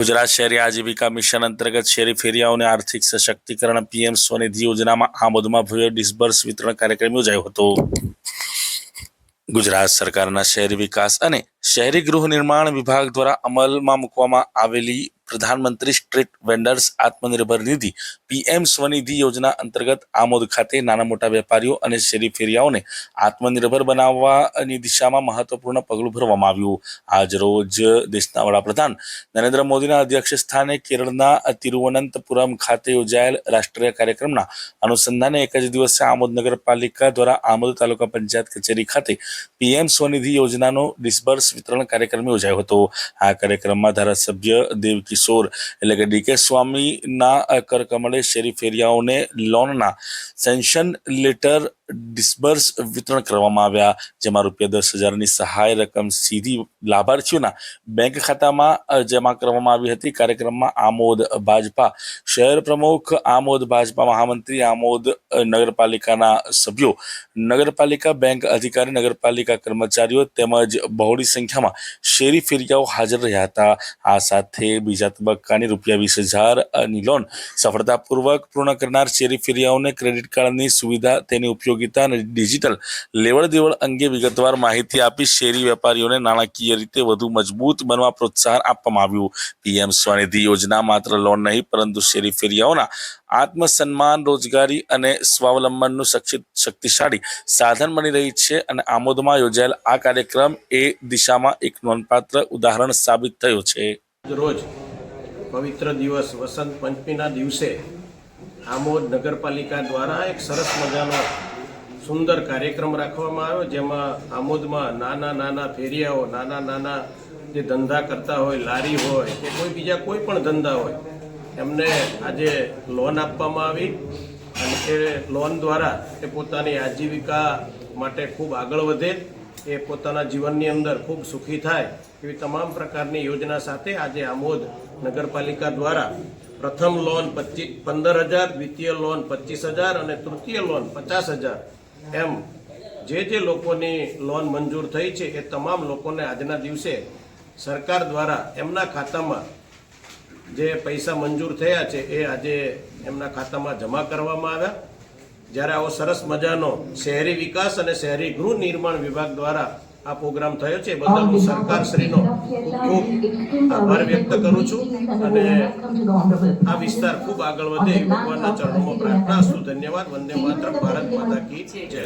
गुजरात शहरी आजीविका मिशन अंतर्गत शहरी फेरियाओने आर्थिक सशक्तिकरण पीएम स्वनिधि योजनाમાં આમોદમાં ભવ્ય ડિસ્બર્સ વિતરણ કાર્યક્રમ યોજાયો હતો। ગુજરાત સરકારના શહેરી વિકાસ અને શહેરી ગૃહ નિર્માણ વિભાગ દ્વારા અમલમાં મૂકવામાં આવેલી પ્રધાનમંત્રી સ્ટ્રીટ વેન્ડર્સ આત્મનિર્ભર નિધિ પીએમ સ્વનિધિ યોજના અંતર્ગત આમોદ ખાતે નાના મોટા વેપારીઓ અને શેરી ફેરિયાઓને આત્મનિર્ભર બનાવવાની દિશામાં મહત્વપૂર્ણ પગલું ભરવામાં આવ્યું। આજ રોજ દેશના વડાપ્રધાન નરેન્દ્ર મોદીના અધ્યક્ષ સ્થાને કેરળના તિરુવનંતપુરમ ખાતે યોજાયેલ રાષ્ટ્રીય કાર્યક્રમના અનુસંધાને એક જ દિવસે આમોદ નગરપાલિકા દ્વારા આમોદ તાલુકા પંચાયત કચેરી ખાતે પીએમ સ્વનિધિ યોજનાનો ડિસ્બર્સ વિતરણ કાર્યક્રમ યોજાયો હતો। આ કાર્યક્રમમાં ધારાસભ્ય દેવકિશોર એટલે કે ડીકે સ્વામીના કરકમળે શેરી ફેરિયાઓને લોનના સેન્શન લેટર ડિસ્બર્સ વિતરણ કરવામાં આવ્યા, જેમાં ₹10,000ની સહાય રકમ સીધી લાભાર્થીઓના બેંક ખાતામાં જમા કરવામાં આવી હતી। કાર્યક્રમમાં આમોદ ભાજપા શહેર પ્રમુખ, આમોદ ભાજપા મહામંત્રી, આમોદ નગરપાલિકાના સભ્યો, નગરપાલિકા બેંક અધિકારી, નગરપાલિકા કર્મચારીઓ તેમજ બહોળી સંખ્યામાં શેરી ફેરિયાઓ હાજર રહ્યા હતા। આ સાથે બીજા તબક્કાની ₹20,000ની લોન સફળતાપૂર્વક પૂર્ણ કરનાર શેરી ફેરિયાઓને ક્રેડિટ કાર્ડની સુવિધા, તેની ઉપયોગિતા અને ડિજિટલ લેવડ દેવડ અંગે વિગતવાર માહિતી આપી શેરી વેપારીઓને નાણાકીય રીતે વધુ મજબૂત બનવા પ્રોત્સાહન આપવામાં આવ્યું। પીએમ સ્વનિધિ યોજના માત્ર લોન નહીં પરંતુ શેરી ફેરિયાઓના આત્મસન્માન, રોજગારી અને સ્વાવલંબનનું શક્તિશાળી સાધન બની રહી છે અને આમોદમાં યોજાયેલ આ કાર્યક્રમ એ દિશામાં એક નોંધપાત્ર ઉદાહરણ સાબિત થયો છે। રોજ પવિત્ર દિવસ વસંત પંચમીના દિવસે આમોદ નગરપાલિકા દ્વારા એક સરસ મજાનો સુંદર કાર્યક્રમ રાખવામાં આવ્યો, જેમાં આમોદમાં નાના નાના ફેરિયાઓ, નાના નાના જે ધંધા કરતા હોય, લારી હોય કે કોઈ બીજા કોઈ પણ ધંધા હોય, એમને આજે લોન આપવામાં આવી અને એ લોન દ્વારા એ પોતાની આજીવિકા માટે ખૂબ આગળ વધે, એ પોતાના જીવનની અંદર ખૂબ સુખી થાય એવી તમામ પ્રકારની યોજના સાથે આજે આમોદ નગરપાલિકા દ્વારા પ્રથમ લોન 15,000, દ્વિતીય લોન 25,000 અને તૃતીય લોન 50,000 એમ જે લોકોની લોન મંજૂર થઈ છે એ તમામ લોકોને આજના દિવસે સરકાર દ્વારા એમના ખાતામાં જે પૈસા મંજૂર થયા છે એ આજે એમના ખાતામાં જમા કરવામાં આવ્યા। જ્યારે આવો સરસ મજાનો શહેરી વિકાસ અને શહેરી ગૃહ નિર્માણ વિભાગ દ્વારા આ પ્રોગ્રામ થયો છે, બદલ હું સરકારશ્રીનો ખૂબ આભાર વ્યક્ત કરું છું અને આ વિસ્તાર ખૂબ આગળ વધે એ ભગવાનના ચરણોમાં પ્રાર્થના છું। ધન્યવાદ। વંદે માતરમ। ભારત માતા કી જય।